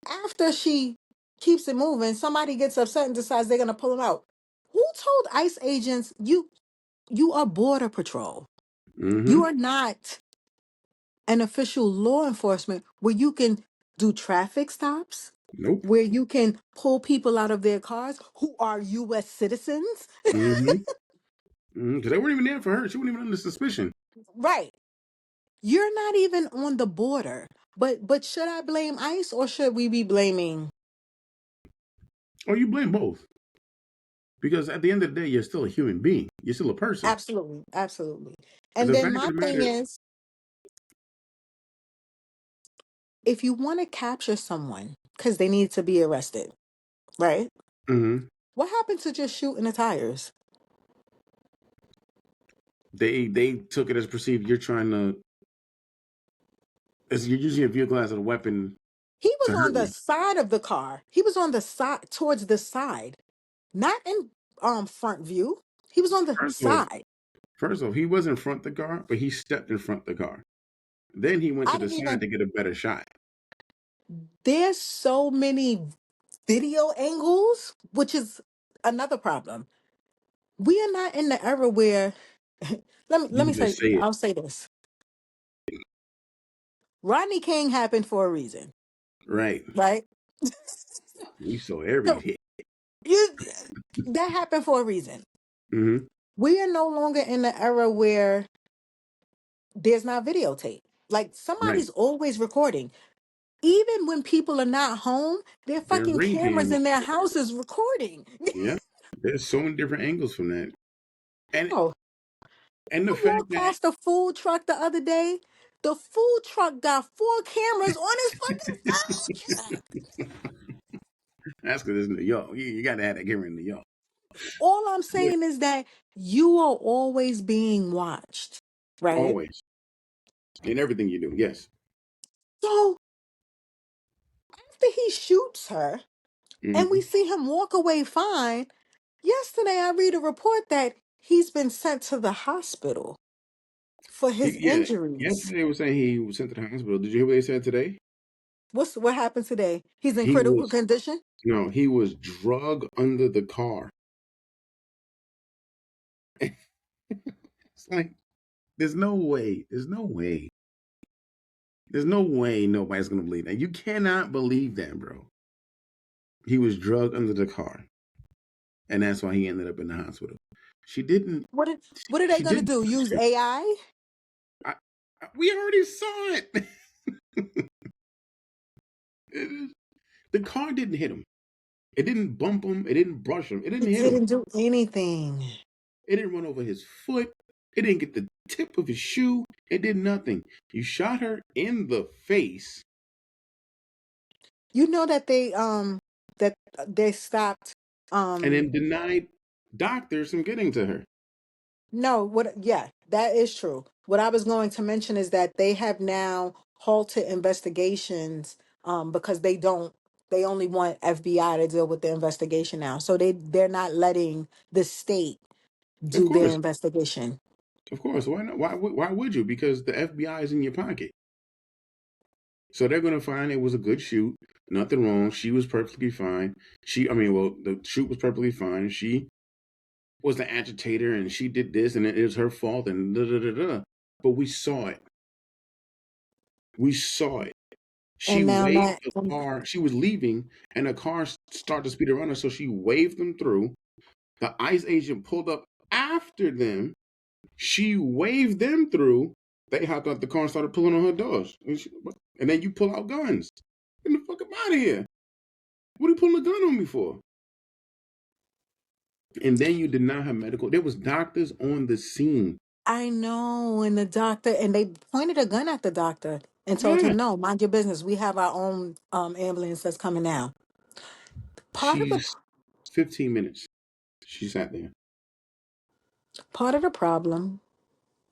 after she keeps it moving, somebody gets upset and decides they're gonna pull him out. Who told ICE agents you are border patrol? Mm-hmm. You are not an official law enforcement where you can do traffic stops, Nope. where you can pull people out of their cars who are US citizens. Mm-hmm. Because they weren't even there for her. She wasn't even under suspicion. Right. You're not even on the border. But should I blame ICE or should we be blaming? Oh, you blame both. Because at the end of the day, you're still a human being. You're still a person. Absolutely, absolutely. And And the then fact of my the thing matter, is, if you want to capture someone because they need to be arrested, right? mm-hmm, What happened to just shooting the tires? they took it as perceived you're trying to, as you're using a vehicle as a weapon He was to on hurt the me. side of the car. He was on the side, towards the side, not in front view. He was on the First off, side. first off, he was in front of the car, but he stepped in front of the car. Then he went I to the didn't side even. to get a better shot. There's so many video angles, which is another problem. We are not in the era where You let me can say just say it. I'll say this. Rodney King happened for a reason, Right. right? We saw every So hit. you that happened for a reason. Mm-hmm. We are no longer in the era where there's not videotape. Like Right. somebody's always recording. Even when people are not home, there are There's fucking ring cameras cams. in their houses recording. Yeah. There's so many different angles from that. And Oh, and the I fact walked that past a food truck the other day. The food truck got four cameras on his fucking side. that's because it's New York. You got to have that camera in New York. All I'm But saying is that you are always being watched, right? always. In everything you do. Yes. So after he shoots her and we Mm-hmm. see him walk away fine, yesterday I read a report that he's been sent to the hospital for his Yeah. injuries. Yesterday they were saying he was sent to the hospital. Did you hear what they said today? What happened today? He's in He critical was condition. no, he was drug under the car. It's like there's no way. There's no way. There's no way nobody's gonna believe that. You cannot believe that, bro. He was drugged under the car, and that's why he ended up in the hospital. She didn't. What are they She gonna didn't do? touch Use him. AI? I, we already saw it. The car didn't hit him. It didn't bump him. It didn't brush him. It didn't It hit him. didn't do anything. It didn't run over his foot. It didn't get the tip of his shoe. It did nothing. You shot her in the face. You know that they stopped And um then denied doctors from getting to her. no, what yeah, that is true. What I was going to mention is that they have now halted investigations because they only want FBI to deal with the investigation now. So they're not letting the state Of do their course, investigation. of course. Why not? Why would you? Because the FBI is in your pocket. So they're gonna find it was a good shoot, nothing wrong. She was perfectly fine. The shoot was perfectly fine. She was the agitator, and she did this, and it was her fault, and da da da da. But we saw it. We saw it. She And now waved that the car. She was leaving, and the car started to speed around her. So she waved them through. The ICE agent pulled up after them. She waved them through. They hopped out the car and started pulling on her doors. And then you pull out guns. Get the fuck up out of here. What are you pulling a gun on me for? And then you deny her medical. There was doctors on the scene. I know, and the doctor, and they pointed a gun at the doctor and told Yeah. him, "No, mind your business. We have our own ambulance that's coming now." Part of the She's 15 minutes. She sat there. part of the problem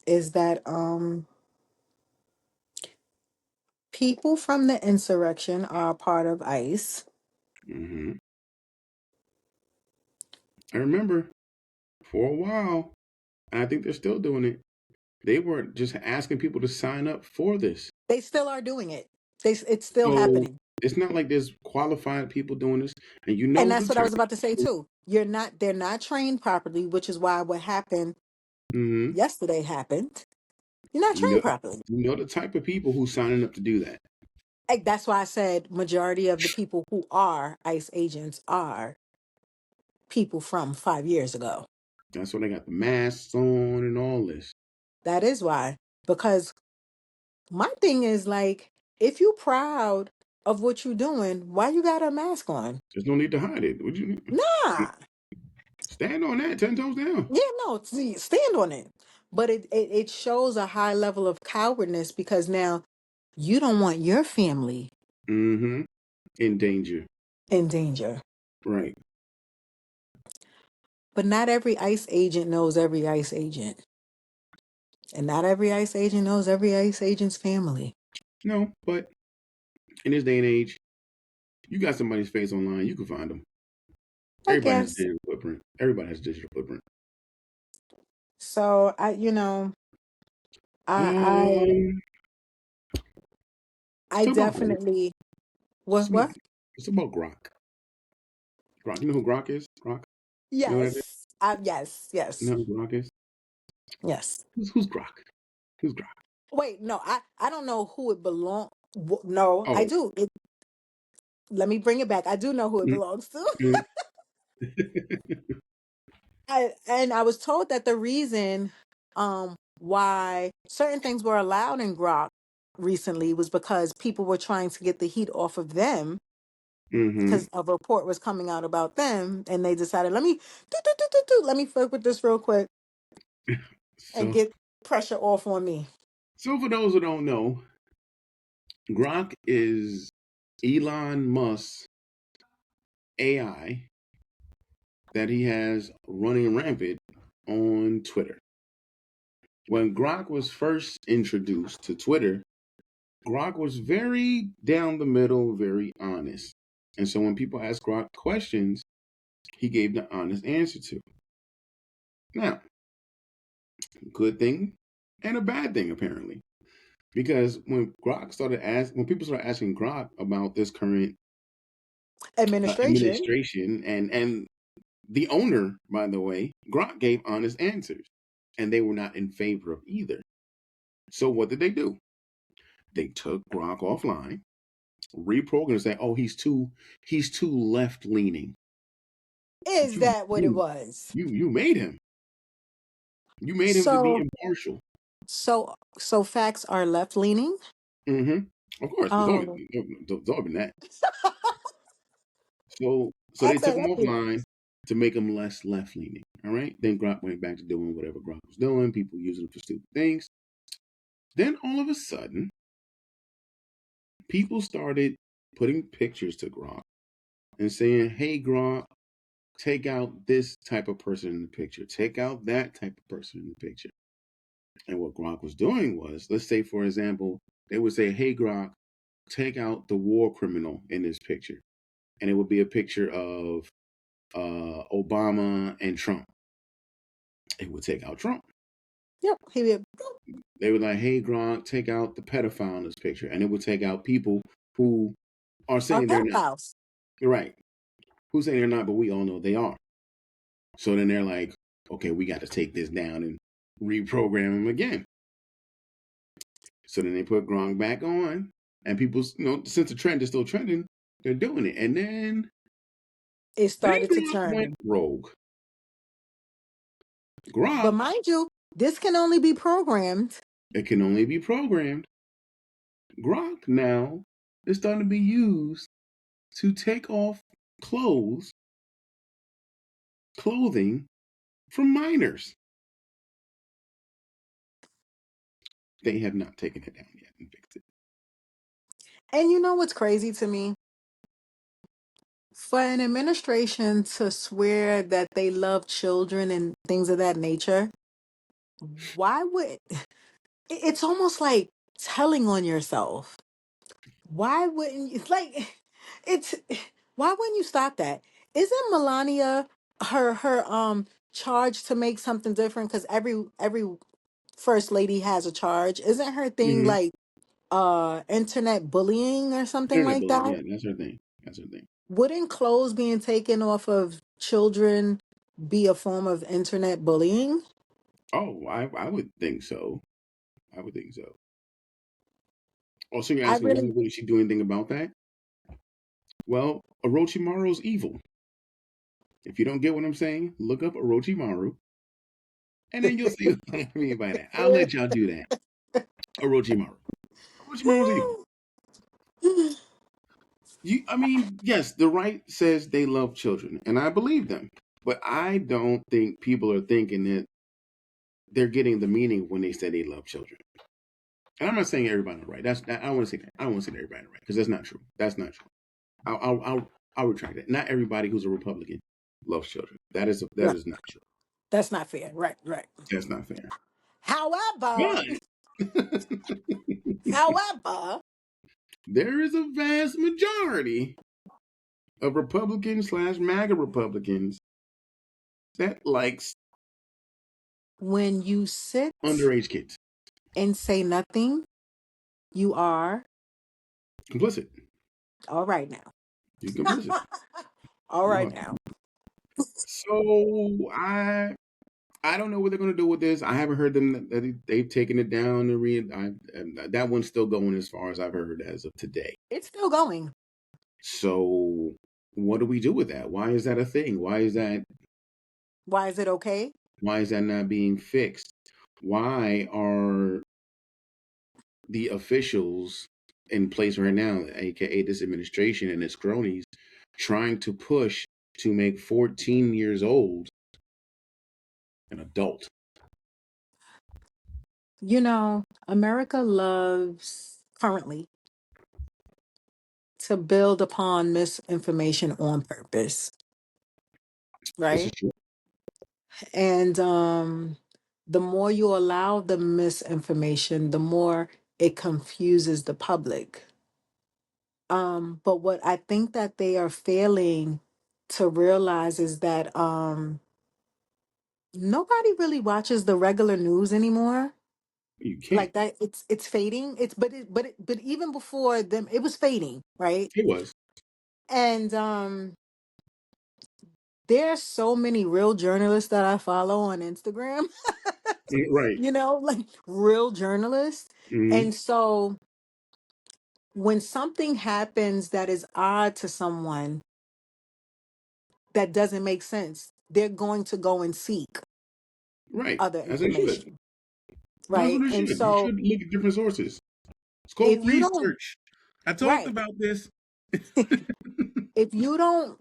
is that people from the insurrection are part of ICE. Hmm. I remember for a while, and I think they're still doing it. They were just asking people to sign up for this. They still are doing it. It's still So happening, it's not like there's qualified people doing this, and you and know the that's what I type was of about to say people. too. They're not trained properly, which is why what happened Hmm. yesterday happened. You're not You trained know, properly. you know the type of people who's signing up to do that. Like, that's why I said majority of the people who are ICE agents are people from 5 years ago. That's why they got the masks on and all this. That is why. Because my thing is like, if you proud of what you're doing, why you got a mask on? There's no need to hide it. Would you Nah. stand on that 10 toes down? Yeah, no, see, stand on it. But it shows a high level of cowardness because now you don't want your family Mm-hmm. In danger. in danger. Right. But not every ICE agent knows every ICE agent. And not every ICE agent knows every ICE agent's family. No, but in this day and age, you got somebody's face online, you can find them. I Everybody has a guess. digital footprint. Everybody has a digital footprint. So I I Um, let's I talk about Grok. definitely Let's talk about, what? let's talk about Grok. Grok. You know who Grok is? Grok. You know what that is? Yes. Yes, You yes, know who Grok is? yes. Who's Grok? Who's Grok? Wait, no, I don't know who it belong. No, I Oh. do. Let me bring it back. I do know who it belongs to. Mm-hmm. And I was told that the reason why certain things were allowed in Grok recently was because people were trying to get the heat off of them Mm-hmm. because a report was coming out about them, and they decided, let me fuck with this real quick and So, get pressure off on me. so for those who don't know, Grok is Elon Musk's AI that he has running rampant on Twitter. When Grok was first introduced to Twitter, Grok was very down the middle, very honest. And so when people asked Grok questions, he gave the honest answer to. Now, good thing. and a bad thing apparently. Because when people started asking Grok about this current Administration administration and the owner, by the way, Grok gave honest answers, and they were not in favor of either. So what did they do? They took Grok offline, reprogrammed, and said, "Oh, he's too left leaning." But is that what it was? you made him. You made him to be So impartial. so facts are left leaning. Hmm. Of course, Um, it's always been that. So they facts took are him left leaning. offline to make him less left leaning. All right. Then Grok went back to doing whatever Grok was doing. People using him for stupid things. Then all of a sudden, people started putting pictures to Grok and saying, "Hey, Grok, take out this type of person in the picture. Take out that type of person in the picture." And what Grok was doing was, let's say, for example, they would say, "Hey, Grok, take out the war criminal in this picture," and it would be a picture of Obama and Trump. It would take out Trump. Yep, he be They were like, "Hey, Grok, take out the pedophile in this picture," and it would take out people who are our saying they're not. pedophiles. You're right. Who saying they're not, but we all know they are. So then they're like, "Okay, we got to take this down and reprogram them again." So then they put Gronk back on, and people, since the trend is still trending, they're doing it. And It then started to Gronk went turn. rogue. But Gronk, mind you, this can only be programmed. it can only be programmed. Gronk now is starting to be used to take off clothes, clothing from minors. They have not taken it down yet and fixed it. And you know what's crazy to me? For an administration to swear that they love children and things of that nature, why would it's almost like telling on yourself. Why wouldn't you like it's why wouldn't you stop that? Isn't Melania her charge to make something different? Because every first lady has a charge. Isn't her thing Mm-hmm. like internet bullying or something Internet like bullying, that? yeah, that's her thing. That's her thing. Wouldn't clothes being taken off of children be a form of internet bullying? Oh, I would think so. I would think so. Also, you're I asking why really wouldn't she do anything about that? Well, Orochimaru's evil. If you don't get what I'm saying, look up Orochimaru, and then you'll see what I mean by that. I'll let y'all do that. Orochimaru. Orochimaru's evil. I mean, yes, the right says they love children, and I believe them. But I don't think people are thinking that they're getting the meaning when they say they love children. And I'm not saying everybody right. I don't want to say that. I don't want to say everybody right because that's not true. That's not true. I'll retract that. Not everybody who's a Republican loves children. That right. is not true. That's not fair. Right, right. That's not fair. However, But however, there is a vast majority of Republicans slash MAGA Republicans that likes when you sit underage kids. and say nothing, you are Complicit. all right now. You're complicit. All You right are. now. So I don't know what they're going to do with this. I haven't heard them that they've taken it down and that one's still going as far as I've heard as of today. It's still going. So what do we do with that? Why is that a thing? Why is it okay? Why is that not being fixed? Why are the officials in place right now, aka this administration and its cronies, trying to push to make 14 years old an adult? You know, America loves currently to build upon misinformation on purpose, This is right? true. And the more you allow the misinformation, the more it confuses the public. But what I think that they are failing to realize is that nobody really watches the regular news anymore. You can't. Like that, it's fading. But even before them, it was fading, right? It was. And there's so many real journalists that I follow on Instagram, Right. like real journalists. Hmm. And so when something happens that is odd to someone that doesn't make sense, they're going to go and seek Right. other As they should. information, That's what right? it And should. You so should look at different sources. It's called if you don't, research. I talked right, about this. if you don't,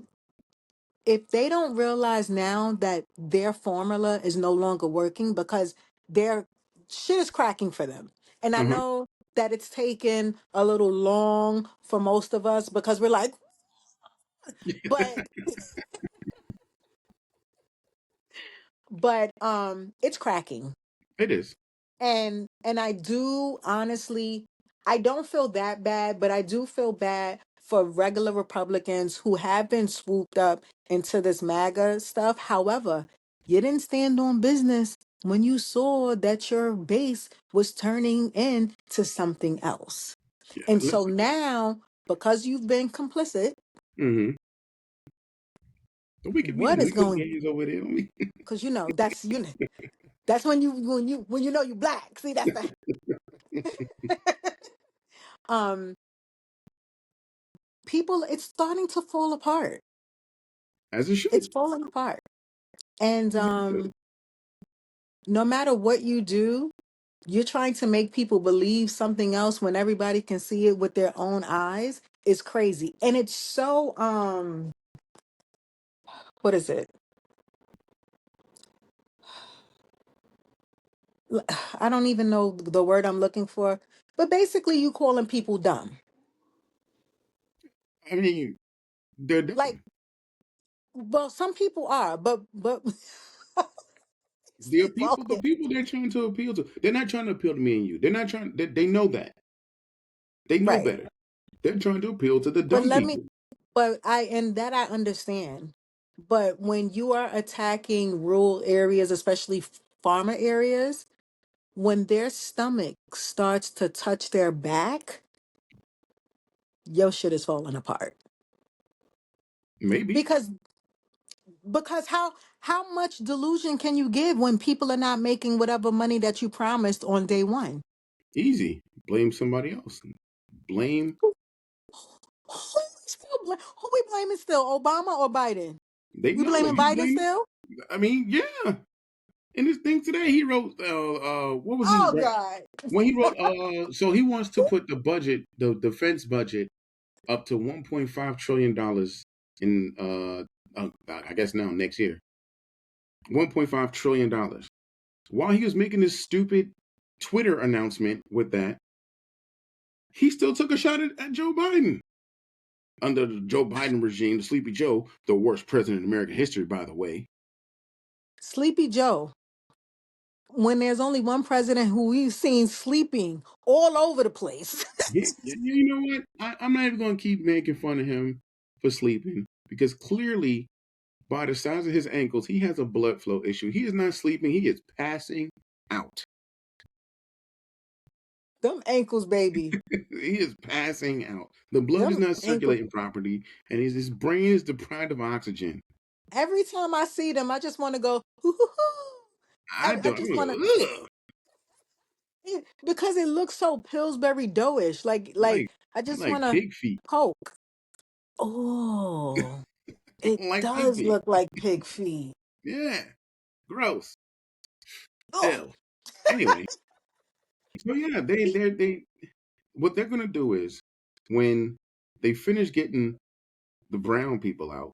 if they don't realize now that their formula is no longer working because their shit is cracking for them. And I Uh-huh. know that it's taken a little long for most of us because we're like, but it's cracking. It is. And I do honestly, I don't feel that bad, but I do feel bad for regular Republicans who have been swooped up into this MAGA stuff. However, you didn't stand on business when you saw that your base was turning into something else. Yeah. And so Listen. now, because you've been complicit, Hmm. We could be what is going? gays over there, don't we? Because that's when you know you black. See, that's the um people. It's starting to fall apart. As it It's should. falling apart. And As it should. no matter what you do, you're trying to make people believe something else when everybody can see it with their own eyes. Is crazy. And it's so what is it? I don't even know the word I'm looking for, but basically you calling people dumb. I mean, they're Like, dumb. well, some people are, but The Steve people, the Falcon. people they're trying to appeal to, they're not trying to appeal to me and you. They're not trying. They know that. They know Right. better. They're trying to appeal to the But dumb let me people. but I and that I understand. But when you are attacking rural areas, especially farmer areas, when their stomach starts to touch their back, your shit is falling apart. Maybe Because how much delusion can you give when people are not making whatever money that you promised on day one? easy. Blame somebody else. Blame. Who we blaming still? Obama or Biden? They We know blaming you Biden blame. still? I mean, yeah. In this thing today, he wrote. What was his Oh God. when he wrote? So he wants to put the budget, the defense budget, up to $1.5 trillion in. I guess now next year, $1.5 trillion. While he was making this stupid Twitter announcement with that, he still took a shot at Joe Biden. Under the Joe Biden regime, the Sleepy Joe, the worst president in American history, by the way. Sleepy Joe. When there's only one president who we've seen sleeping all over the place. Yeah, you know what? I'm not even going to keep making fun of him for sleeping because clearly, by the size of his ankles, he has a blood flow issue. He is not sleeping, he is passing out. Them ankles, baby. He is passing out. The blood is Them not ankles. circulating properly, and his brain is deprived of oxygen. Every time I see them, I just want to go, hoo, hoo, hoo. I I don't. just want to, Ugh. because it looks so Pillsbury Doughish. I Like like I I just want like to pig feet. poke. Oh, it I like pig does feet. look like pig feet. Yeah, gross. Oh, Ew. Anyway, so yeah, they what they're gonna do is when they finish getting the brown people out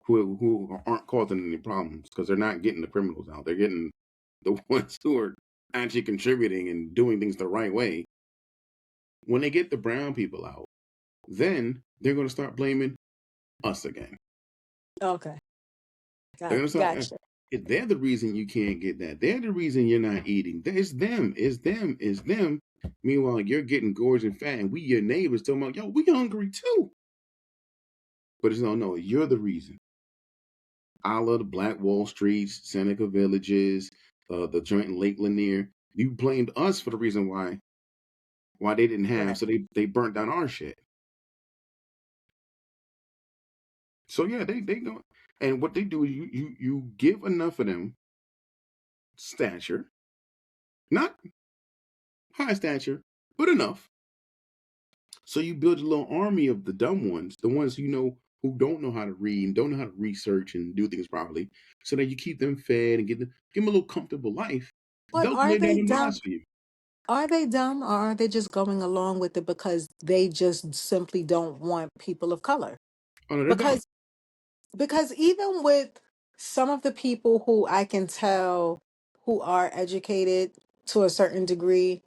who aren't causing any problems because they're not getting the criminals out, they're getting the ones who are actually contributing and doing things the right way. When they get the brown people out, then they're gonna start blaming us again. okay. They're Got gonna start. gotcha. They're the reason you can't get that. They're the reason you're not eating. It's them. It's them. It's them. Meanwhile, you're getting gorgeous and fat, and we, your neighbors, talking about, yo, we hungry too. But it's no, you're the reason. A la the Black Wall Streets, Seneca Villages, the joint in Lake Lanier. You blamed us for the reason why they didn't have, Right. so they burnt down our shit. So yeah, they go, and what they do is you give enough of them stature, not high stature, but enough. So you build a little army of the dumb ones, the ones who don't know how to read and don't know how to research and do things properly, so that you keep them fed and give them a little comfortable life. But They'll are lay down they the dumb? lives for you. Are they dumb, or are they just going along with it because they just simply don't want people of color? Oh no, they're dumb. Because even with some of the people who I can tell who are educated to a certain degree,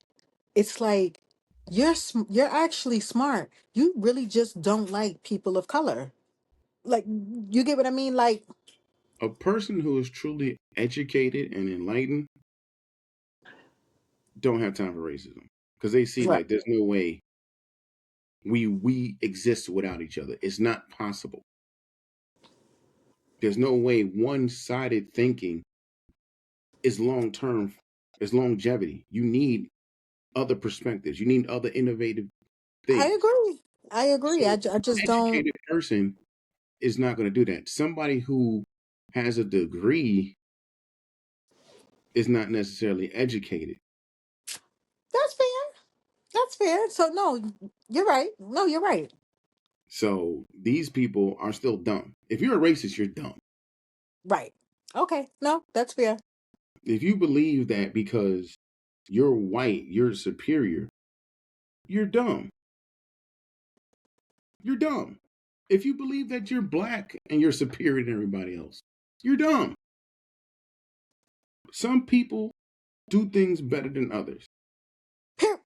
it's like you're actually smart. You really just don't like people of color. Like, you get what I mean? Like, A person who is truly educated and enlightened don't have time for racism because they see right. like there's no way we exist without each other. It's not possible. There's no way one-sided thinking is long term, is longevity. You need other perspectives. You need other innovative I things. agree. I agree. So I just an don't. educated person is not going to do that. Somebody who has a degree is not necessarily educated. That's fair. That's fair. So no, you're right. No, you're right. So these people are still dumb. If you're a racist, you're dumb. Right. Okay. No, that's fair. If you believe that because you're white, you're superior, you're dumb. You're dumb. If you believe that you're black and you're superior to everybody else, you're dumb. Some people do things better than others.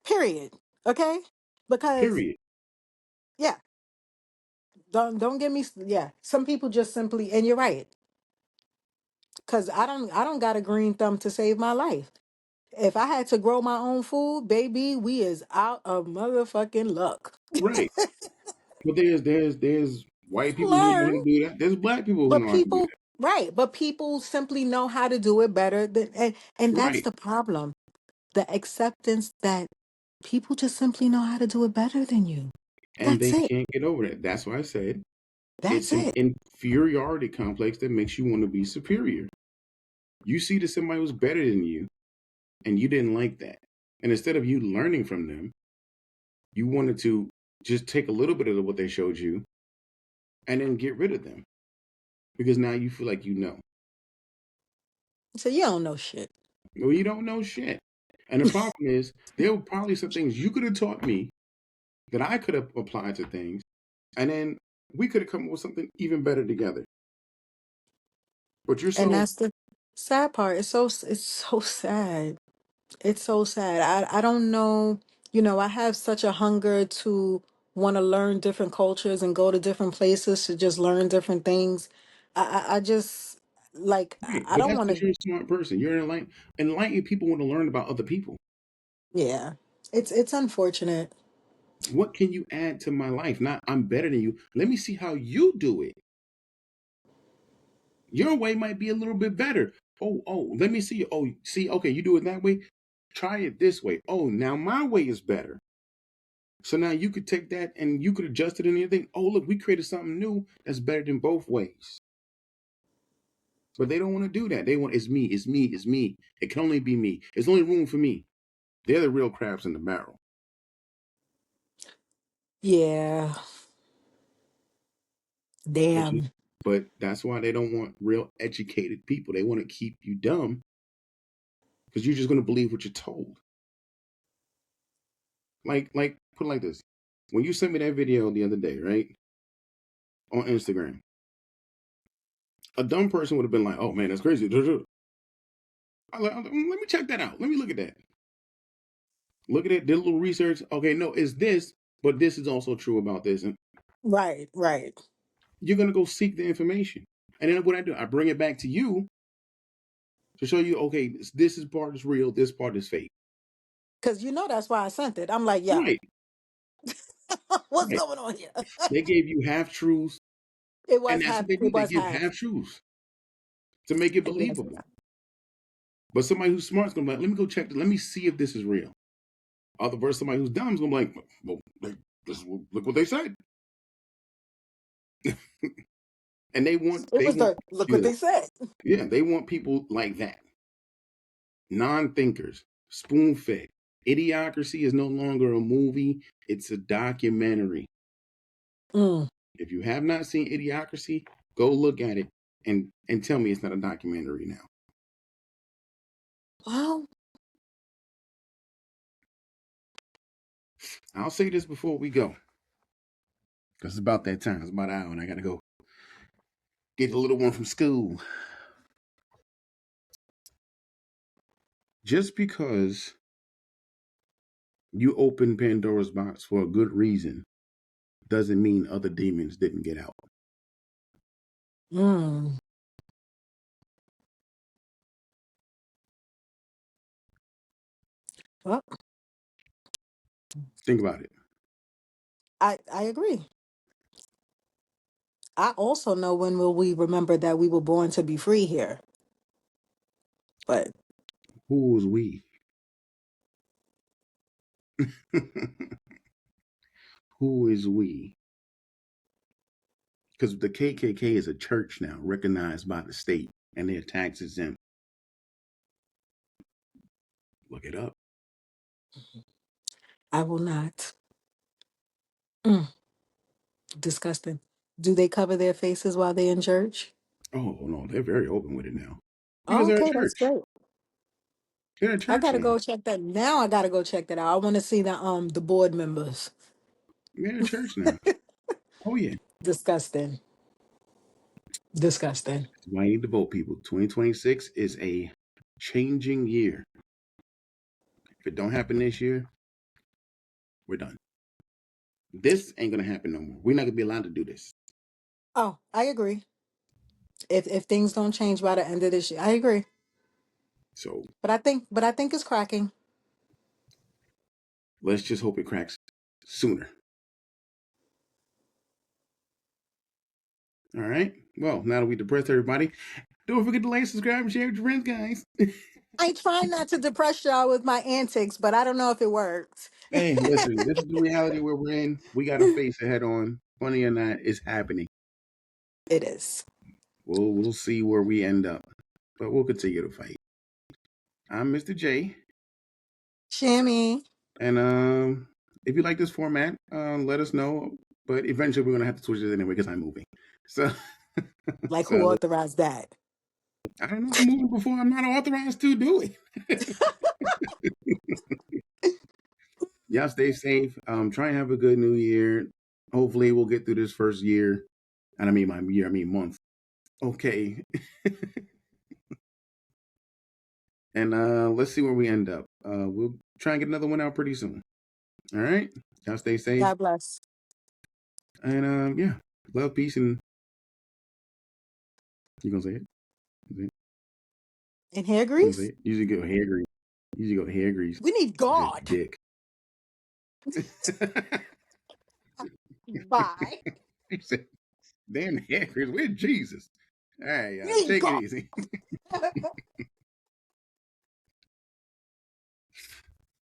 Period. Okay? Because Period. yeah, don't get me yeah, some people just simply, and you're right. Cuz I don't got a green thumb to save my life. If I had to grow my own food, baby, we is out of motherfucking luck. Right. But there's white people who know how Learn, to do that. There's black people who but know how to do people right, but people simply know how to do it better than, and that. that's Right. the problem. The acceptance that people just simply know how to do it better than you. And That's they it. can't get over that. That's why I said That's it's an it. inferiority complex that makes you want to be superior. You see that somebody was better than you and you didn't like that. And instead of you learning from them, you wanted to just take a little bit of what they showed you and then get rid of them because now you feel like you know. So you don't know shit. Well, you don't know shit. And the problem is, there were probably some things you could have taught me that I could have applied to things, and then we could have come up with something even better together. But you're And so that's the sad part. It's so sad. It's so sad. I don't know, I have such a hunger to want to learn different cultures and go to different places to just learn different things. I just like right. I But don't that's want because to you're a smart person. You're enlightened. Enlightened people want to learn about other people. yeah. It's unfortunate. What can you add to my life? Not I'm better than you. Let me see how you do it. Your way might be a little bit better. Oh, let me see. Oh, see, okay, you do it that way. Try it this way. Oh, now my way is better. So now you could take that and you could adjust it and anything. Oh, look, we created something new that's better than both ways. But they don't want to do that. They want it's me, it's me, it's me. It can only be me. There's only room for me. They're the real crabs in the barrel. Yeah. Which is, Damn. but that's why they don't want real educated people. They want to keep you dumb because you're just going to believe what you're told. Like put it like this: when you sent me that video the other day, right, on Instagram, a dumb person would have been like, "Oh man, that's crazy." Let me check that out. Let me look at that. Look at it. Did a little research. Okay, no, it's this, but this is also true about this, and Right, right. you're gonna go seek the information. And then what I do, I bring it back to you to show you, okay, this is part is real, this part is fake. Cause that's why I sent it. I'm like, yo, Right, what's right. going on here? They gave you half truths, It and was that's what half. they It do. They was give half. half truths to make it It was believable. half. But somebody who's smart is gonna be like, let me go check. Let me see if this is real. Other versus somebody who's dumb is gonna be like, well, look what they said, and It they was want the look what yeah, they said. yeah, they want people like that, non-thinkers, spoon-fed. Idiocracy is no longer a movie; it's a documentary. Mm. If you have not seen Idiocracy, go look at it and tell me it's not a documentary now. Well, I'll say this before we go, because it's about that time. It's about an hour, and I gotta go get the little one from school. Just because you open Pandora's box for a good reason doesn't mean other demons didn't get out. mm. Well, Think about it. I agree. I also know when will we remember that we were born to be free here. But Who is we? Who is we? Because the KKK is a church now, recognized by the state, and their tax exempt. Look it up. I will not. Mm, disgusting. Do they cover their faces while they're in church? Oh no, they're very open with it now because Oh, they're a okay, that's church. great. They're a I church gotta now. go check that now. I gotta go check that out. I want to see the board members. They're a church now. Oh yeah. Disgusting. Disgusting. That's why you need to vote, people. 2026 is a changing year. If it don't happen this year, we're done. This ain't gonna happen no more. We're not gonna be allowed to do this. Oh, I agree. If things don't change by the end of this year, I agree. So But I think it's cracking. let's just hope it cracks sooner. All right. Well, now that we depressed everybody, don't forget to like, subscribe, and share with your friends, guys. I try not to depress y'all with my antics, but I don't know if it worked. Hey, listen, this is the reality where we're in. We got to face it head on. Funny or not, it's happening. It is. We'll see where we end up, but we'll continue to fight. I'm Mr. J, Shimmy. and if you like this format, let us know. But eventually, we're gonna have to switch it anyway because I'm moving. So, Like who so authorized that? I don't know. I'm moving before I'm not authorized to do it. Y'all stay safe. Try and have a good new year. Hopefully, we'll get through this first year. And I mean my year, I mean month. Okay. And let's see where we end up. We'll try and get another one out pretty soon. All right. Y'all stay safe. God bless. And yeah. Love, peace, and you gonna say it? You And hair gonna say grease? it? Usually go hair grease. Usually go hair grease. We need Just God. dick. Bye. He said, damn hair grease. Where's Jesus? All right, We need take it God. easy.